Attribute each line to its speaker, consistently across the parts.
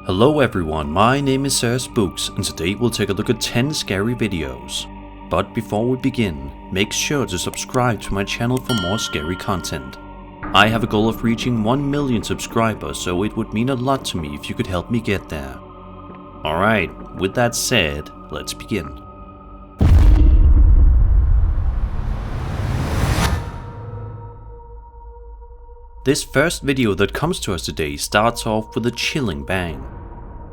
Speaker 1: Hello everyone, my name is Spooks and today we'll take a look at 10 scary videos. But before we begin, make sure to subscribe to my channel for more scary content. I have a goal of reaching 1 million subscribers, so it would mean a lot to me if you could help me get there. Alright, with that said, let's begin. This first video that comes to us today starts off with a chilling bang.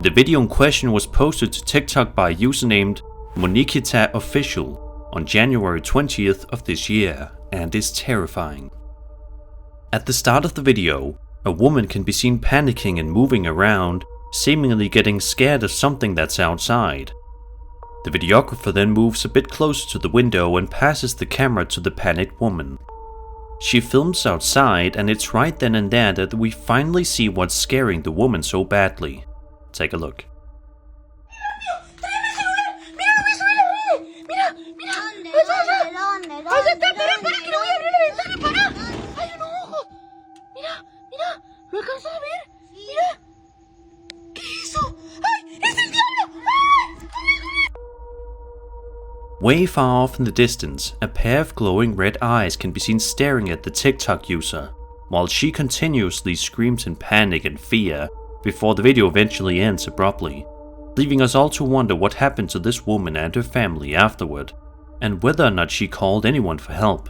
Speaker 1: The video in question was posted to TikTok by a user named MoniquitaOfficial on January 20th of this year and is terrifying. At the start of the video, a woman can be seen panicking and moving around, seemingly getting scared of something that's outside. The videographer then moves a bit closer to the window and passes the camera to the panicked woman. She films outside, and it's right then and there that we finally see what's scaring the woman so badly. Take a look. Way far off in the distance, a pair of glowing red eyes can be seen staring at the TikTok user, while she continuously screams in panic and fear before the video eventually ends abruptly, leaving us all to wonder what happened to this woman and her family afterward, and whether or not she called anyone for help.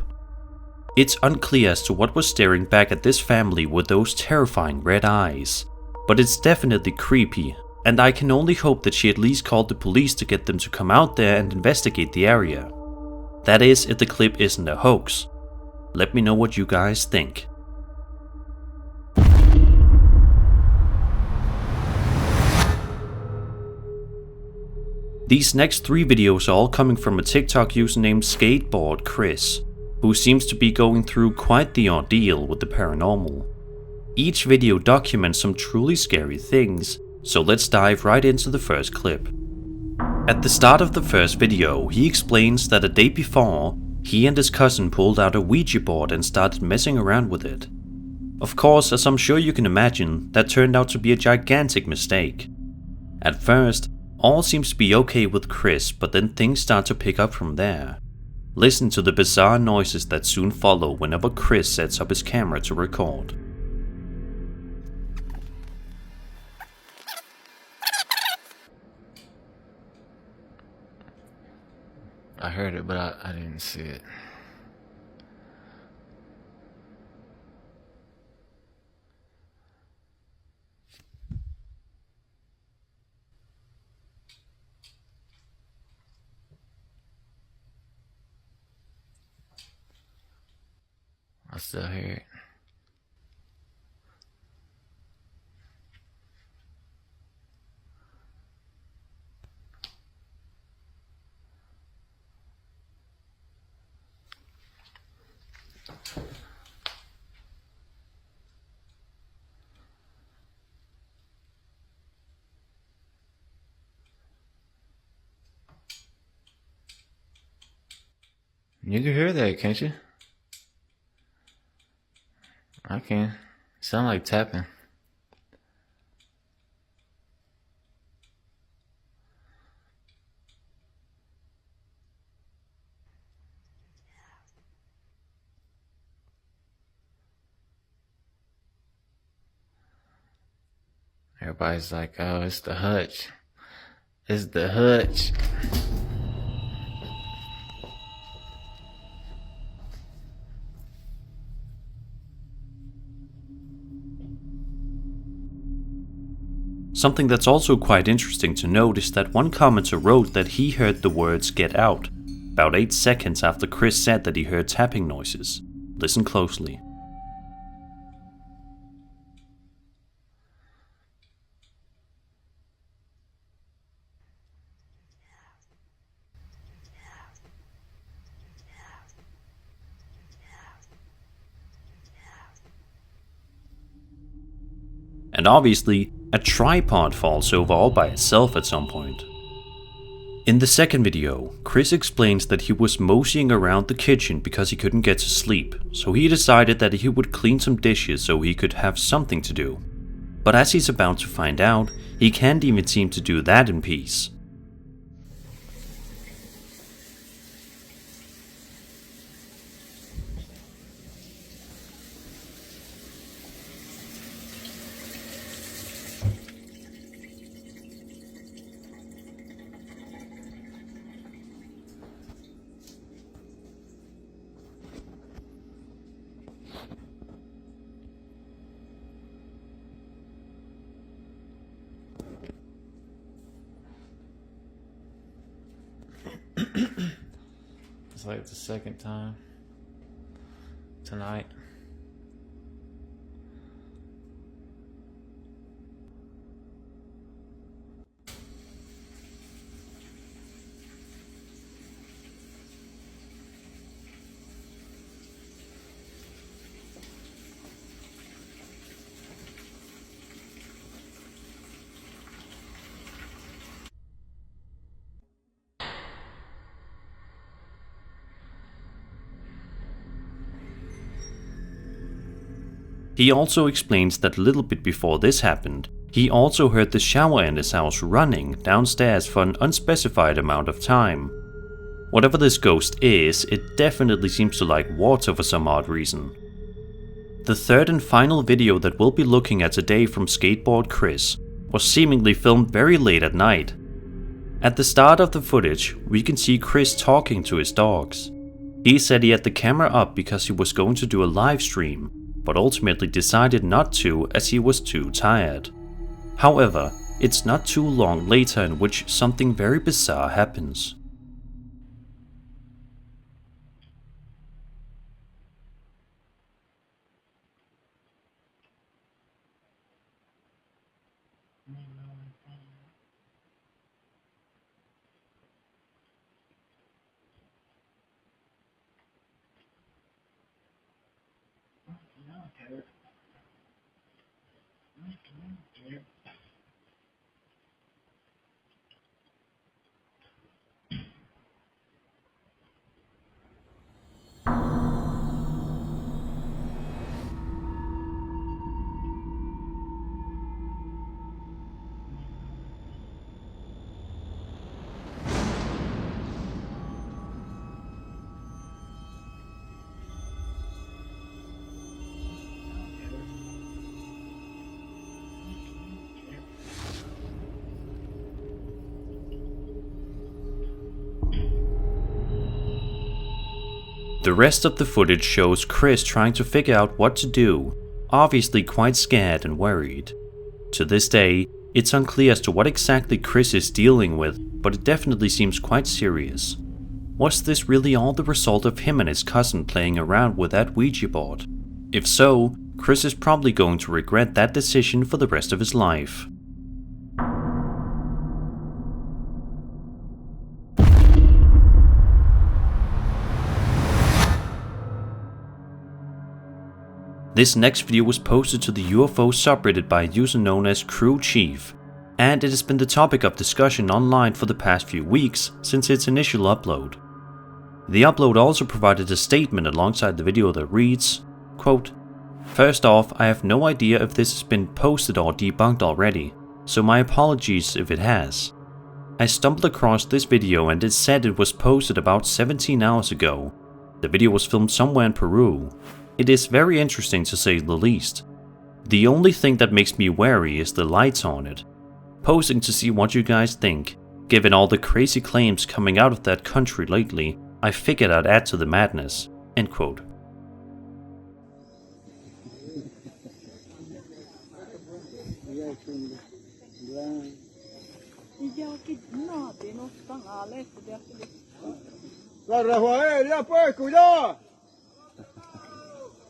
Speaker 1: It's unclear as to what was staring back at this family with those terrifying red eyes, but it's definitely creepy, and I can only hope that she at least called the police to get them to come out there and investigate the area. That is, if the clip isn't a hoax. Let me know what you guys think. These next 3 videos are all coming from a TikTok user named Skateboard Chris, who seems to be going through quite the ordeal with the paranormal. Each video documents some truly scary things, so let's dive right into the first clip. At the start of the first video, he explains that a day before, he and his cousin pulled out a Ouija board and started messing around with it. Of course, as I'm sure you can imagine, that turned out to be a gigantic mistake. At first, all seems to be okay with Chris, but then things start to pick up from there. Listen to the bizarre noises that soon follow whenever Chris sets up his camera to record.
Speaker 2: I heard it, but I didn't see it. I still hear it. You can hear that, can't you? I can. Sound like tapping. Everybody's like, oh, it's the hutch. It's the hutch.
Speaker 1: Something that's also quite interesting to note is that one commenter wrote that he heard the words "get out" about 8 seconds after Chris said that he heard tapping noises. Listen closely. And obviously, a tripod falls over all by itself at some point. In the second video, Chris explains that he was moseying around the kitchen because he couldn't get to sleep, so he decided that he would clean some dishes so he could have something to do. But as he's about to find out, He can't even seem to do that in peace.
Speaker 2: It's like the second time tonight.
Speaker 1: He also explains that a little bit before this happened, he also heard the shower in his house running downstairs for an unspecified amount of time. Whatever this ghost is, it definitely seems to like water for some odd reason. The third and final video that we'll be looking at today from Skateboard Chris was seemingly filmed very late at night. At the start of the footage, we can see Chris talking to his dogs. He said he had the camera up because he was going to do a live stream, but ultimately decided not to as he was too tired. However, it's not too long later in which something very bizarre happens. The rest of the footage shows Chris trying to figure out what to do, obviously quite scared and worried. To this day, it's unclear as to what exactly Chris is dealing with, but it definitely seems quite serious. Was this really all the result of him and his cousin playing around with that Ouija board? If so, Chris is probably going to regret that decision for the rest of his life. This next video was posted to the UFO subreddit by a user known as Crew Chief, and it has been the topic of discussion online for the past few weeks since its initial upload. The upload also provided a statement alongside the video that reads, quote, "First off, I have no idea if this has been posted or debunked already, so my apologies if it has. I stumbled across this video and it said it was posted about 17 hours ago. The video was filmed somewhere in Peru. It is very interesting to say the least. The only thing that makes me wary is the lights on it. Posting to see what you guys think. Given all the crazy claims coming out of that country lately, I figured I'd add to the madness." End quote.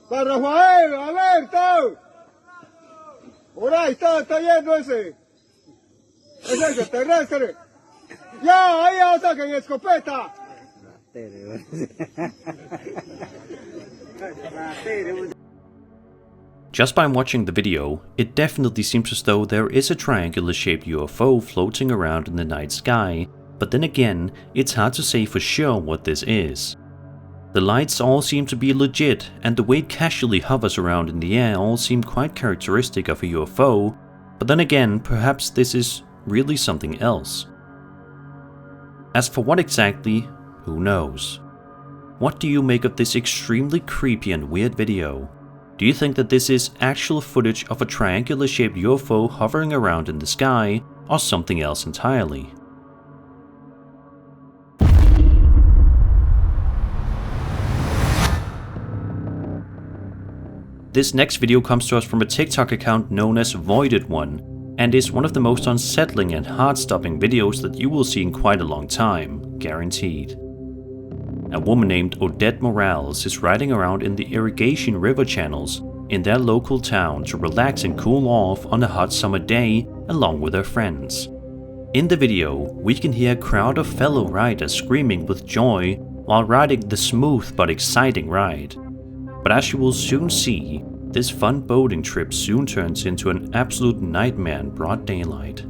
Speaker 3: San Rafael, alerta. Por ahí está yendo ese. Es extraterrestre. Ya, ahí saquen escopeta.
Speaker 1: Just by watching the video, it definitely seems as though there is a triangular-shaped UFO floating around in the night sky, but then again, it's hard to say for sure what this is. The lights all seem to be legit, and the way it casually hovers around in the air all seem quite characteristic of a UFO, But then again, perhaps this is really something else. As for what exactly, who knows? What do you make of this extremely creepy and weird video? Do you think that this is actual footage of a triangular-shaped UFO hovering around in the sky, or something else entirely? This next video comes to us from a TikTok account known as Voided One, and is one of the most unsettling and heart-stopping videos that you will see in quite a long time, guaranteed. A woman named Odette Morales is riding around in the irrigation river channels in their local town to relax and cool off on a hot summer day along with her friends. In the video, we can hear a crowd of fellow riders screaming with joy while riding the smooth but exciting ride. But as you will soon see, this fun boating trip soon turns into an absolute nightmare in broad daylight.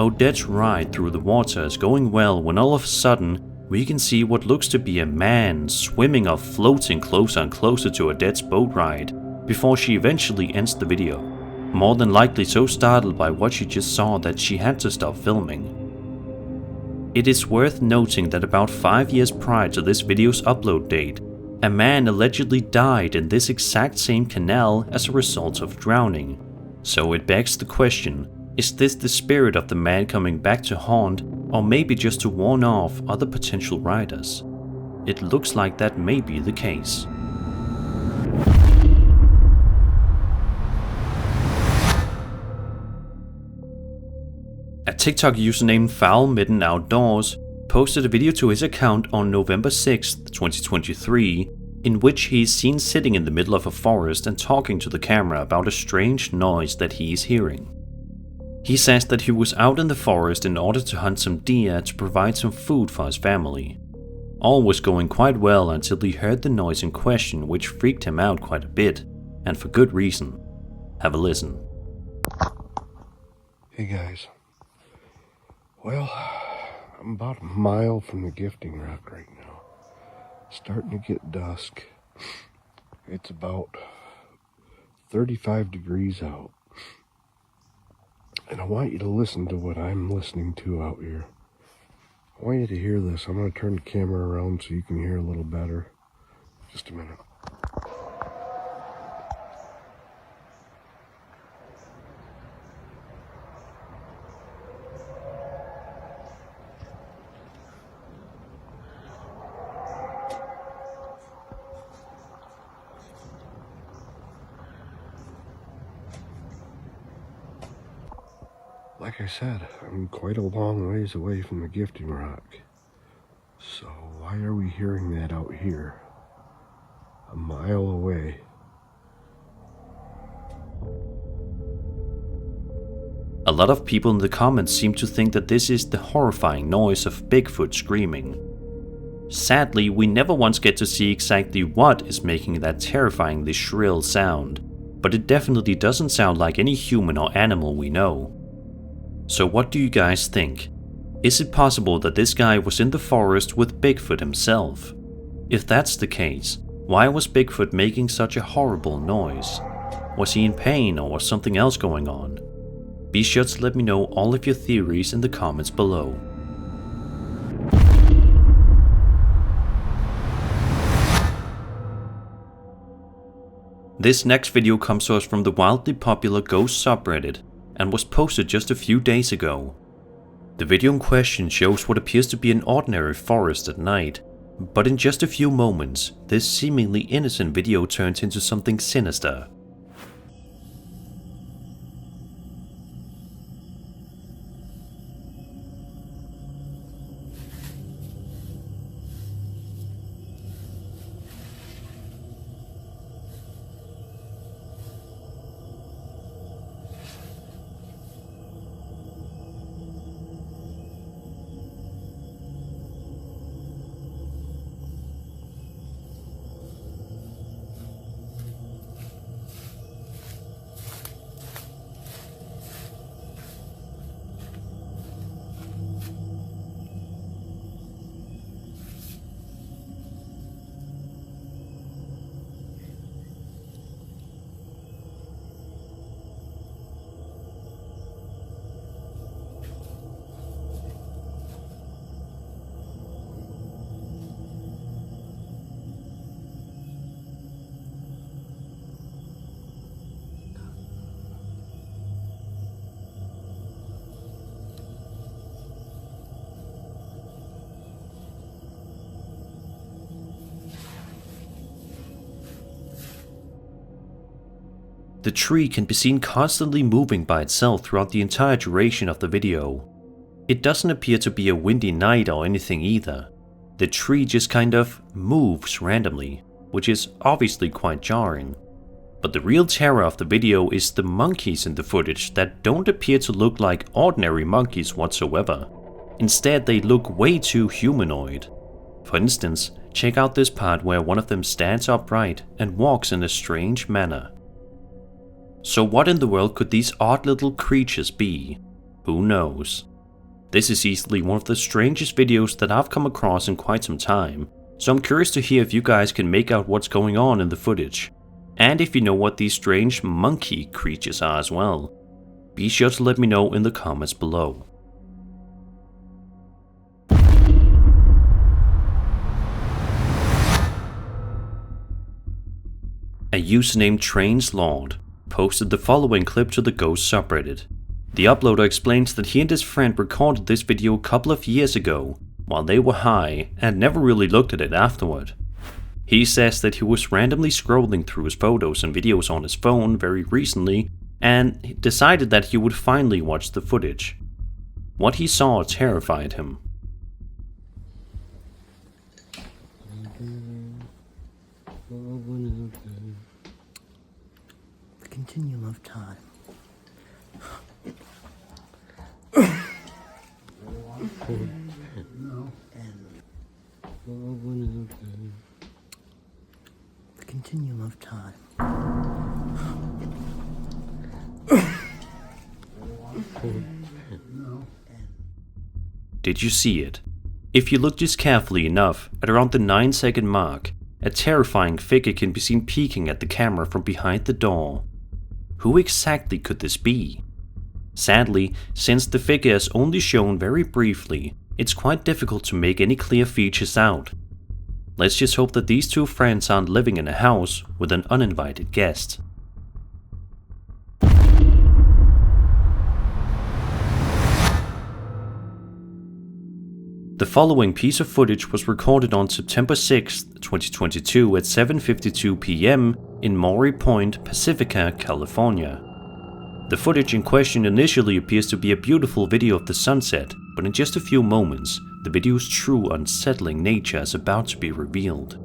Speaker 1: Odette's ride through the water is going well when all of a sudden we can see what looks to be a man swimming or floating closer and closer to Odette's boat ride before she eventually ends the video, more than likely so startled by what she just saw that she had to stop filming. It is worth noting that about 5 years prior to this video's upload date, a man allegedly died in this exact same canal as a result of drowning. So it begs the question, is this the spirit of the man coming back to haunt, or maybe just to warn off other potential riders? It looks like that may be the case. A TikTok user named Foul-Midden Outdoors posted a video to his account on November 6th, 2023, in which he is seen sitting in the middle of a forest and talking to the camera about a strange noise that he is hearing. He says that he was out in the forest in order to hunt some deer to provide some food for his family. All was going quite well until he heard the noise in question, which freaked him out quite a bit, and for good reason. Have a listen.
Speaker 4: Hey guys. Well, I'm about a mile from the gifting rock right now. It's starting to get dusk. It's about 35 degrees out. And I want you to listen to what I'm listening to out here. I want you to hear this. I'm going to turn the camera around so you can hear a little better. Just a minute. Like I said, I'm quite a long ways away from the gifting rock. So why are we hearing that out here? A mile away.
Speaker 1: A lot of people in the comments seem to think that this is the horrifying noise of Bigfoot screaming. Sadly, we never once get to see exactly what is making that terrifyingly shrill sound, but it definitely doesn't sound like any human or animal we know. So what do you guys think? Is it possible that this guy was in the forest with Bigfoot himself? If that's the case, why was Bigfoot making such a horrible noise? Was he in pain or was something else going on? Be sure to let me know all of your theories in the comments below. This next video comes to us from the wildly popular Ghost subreddit and was posted just a few days ago. The video in question shows what appears to be an ordinary forest at night, but in just a few moments, this seemingly innocent video turns into something sinister. The tree can be seen constantly moving by itself throughout the entire duration of the video. It doesn't appear to be a windy night or anything either. The tree just kind of moves randomly, which is obviously quite jarring. But the real terror of the video is the monkeys in the footage that don't appear to look like ordinary monkeys whatsoever. Instead, they look way too humanoid. For instance, check out this part where one of them stands upright and walks in a strange manner. So what in the world could these odd little creatures be? Who knows? This is easily one of the strangest videos that I've come across in quite some time, so I'm curious to hear if you guys can make out what's going on in the footage, and if you know what these strange monkey creatures are as well. Be sure to let me know in the comments below. A user named TrainsLord posted the following clip to the Ghost subreddit. The uploader explains that he and his friend recorded this video a couple of years ago while they were high and never really looked at it afterward. He says that he was randomly scrolling through his photos and videos on his phone very recently and decided that he would finally watch the footage. What he saw terrified him.
Speaker 5: The continuum of time. The continuum of time.
Speaker 1: Did you see it? If you look just carefully enough, at around the 9-second mark, a terrifying figure can be seen peeking at the camera from behind the door. Who exactly could this be? Sadly, since the figure is only shown very briefly, it's quite difficult to make any clear features out. Let's just hope that these two friends aren't living in a house with an uninvited guest. The following piece of footage was recorded on September 6, 2022 at 7:52 p.m. in Maury Point, Pacifica, California. The footage in question initially appears to be a beautiful video of the sunset, but in just a few moments, the video's true unsettling nature is about to be revealed.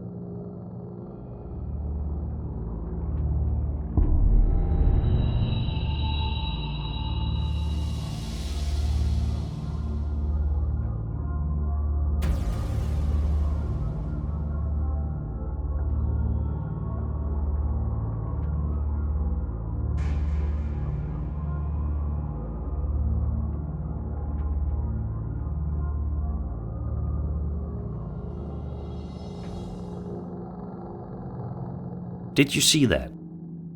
Speaker 1: Did you see that?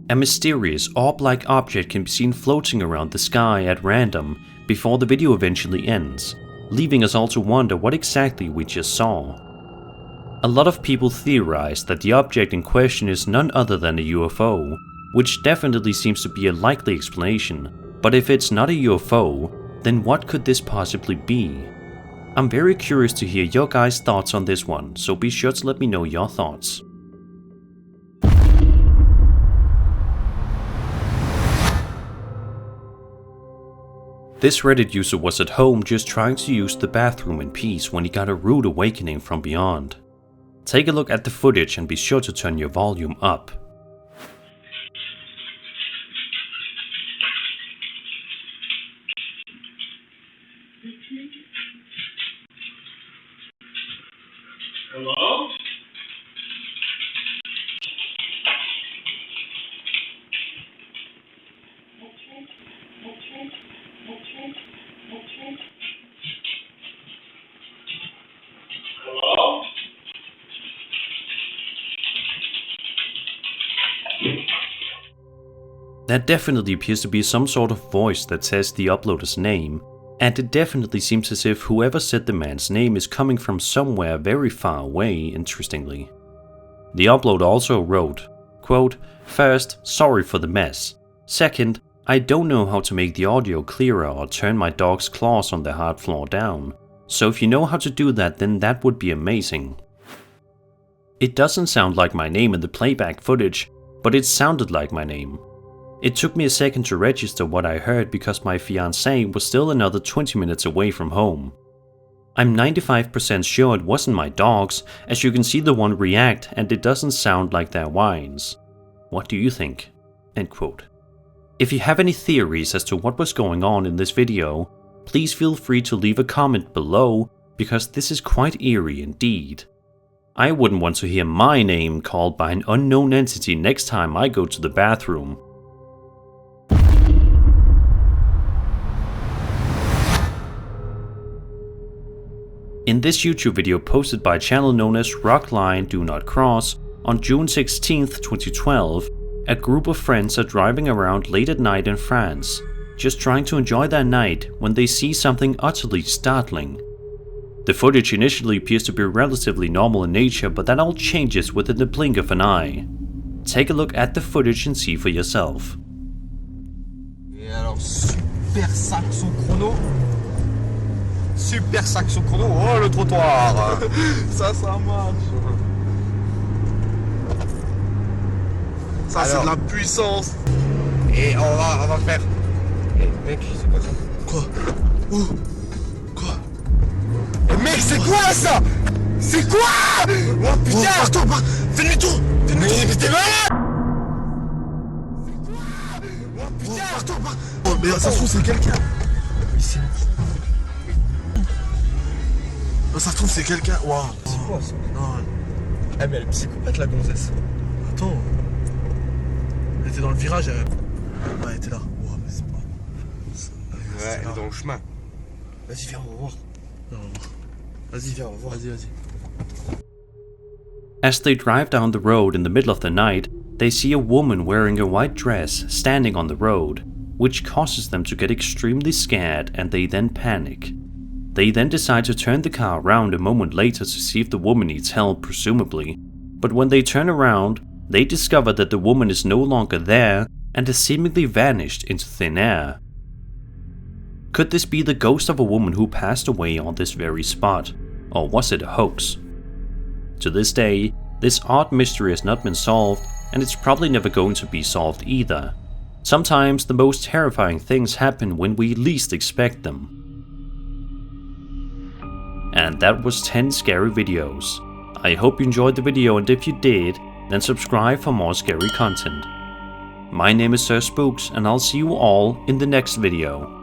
Speaker 1: A mysterious orb-like object can be seen floating around the sky at random before the video eventually ends, leaving us all to wonder what exactly we just saw. A lot of people theorize that the object in question is none other than a UFO, which definitely seems to be a likely explanation, but if it's not a UFO, then what could this possibly be? I'm very curious to hear your guys' thoughts on this one, so be sure to let me know your thoughts. This Reddit user was at home just trying to use the bathroom in peace when he got a rude awakening from beyond. Take a look at the footage and be sure to turn your volume up.
Speaker 3: Hello? Hello?
Speaker 1: That definitely appears to be some sort of voice that says the uploader's name, and it definitely seems as if whoever said the man's name is coming from somewhere very far away, interestingly. The uploader also wrote, quote, "First, sorry for the mess. Second, I don't know how to make the audio clearer or turn my dog's claws on the hard floor down, so if you know how to do that, then that would be amazing. It doesn't sound like my name in the playback footage, but it sounded like my name. It took me a second to register what I heard because my fiancée was still another 20 minutes away from home. I'm 95% sure it wasn't my dogs, as you can see the one react and it doesn't sound like their whines. What do you think?" End quote. If you have any theories as to what was going on in this video, please feel free to leave a comment below, because this is quite eerie indeed. I wouldn't want to hear my name called by an unknown entity next time I go to the bathroom. In this YouTube video posted by a channel known as Rock Line Do Not Cross on June 16th, 2012, a group of friends are driving around late at night in France, just trying to enjoy their night when they see something utterly startling. The footage initially appears to be relatively normal in nature, but that all changes within the blink of an eye. Take a look at the footage and see for yourself.
Speaker 6: Et alors, super saxo chrono. Super saxo chrono. Oh, le trottoir. Ça marche. Ça, c'est de la puissance. Et on va faire. Eh, mec, c'est quoi ça? Quoi? Où? Quoi? Eh, mec, c'est quoi ça? C'est quoi? Oh putain! Attends, fais demi-tour! Mais t'es malade! Oh putain! Oh, mais ça se trouve, c'est quelqu'un! Ici. Ça se trouve, c'est quelqu'un! Waouh! C'est quoi ça? Non. Eh, mais elle est psychopathe, la gonzesse! Attends! Elle était dans le virage, elle était là. Wow, mais c'est pas... Ouais, elle est dans le chemin. Vas-y, viens, on va voir. Vas-y, viens, on va voir. Vas-y.
Speaker 1: As they drive down the road in the middle of the night, they see a woman wearing a white dress standing on the road, which causes them to get extremely scared and they then panic. They then decide to turn the car around a moment later to see if the woman needs help, presumably, but when they turn around, they discover that the woman is no longer there and has seemingly vanished into thin air. Could this be the ghost of a woman who passed away on this very spot, or was it a hoax? To this day, this odd mystery has not been solved, and it's probably never going to be solved either. Sometimes the most terrifying things happen when we least expect them. And that was 10 scary videos. I hope you enjoyed the video, and if you did, then subscribe for more scary content. My name is Sir Spooks, and I'll see you all in the next video.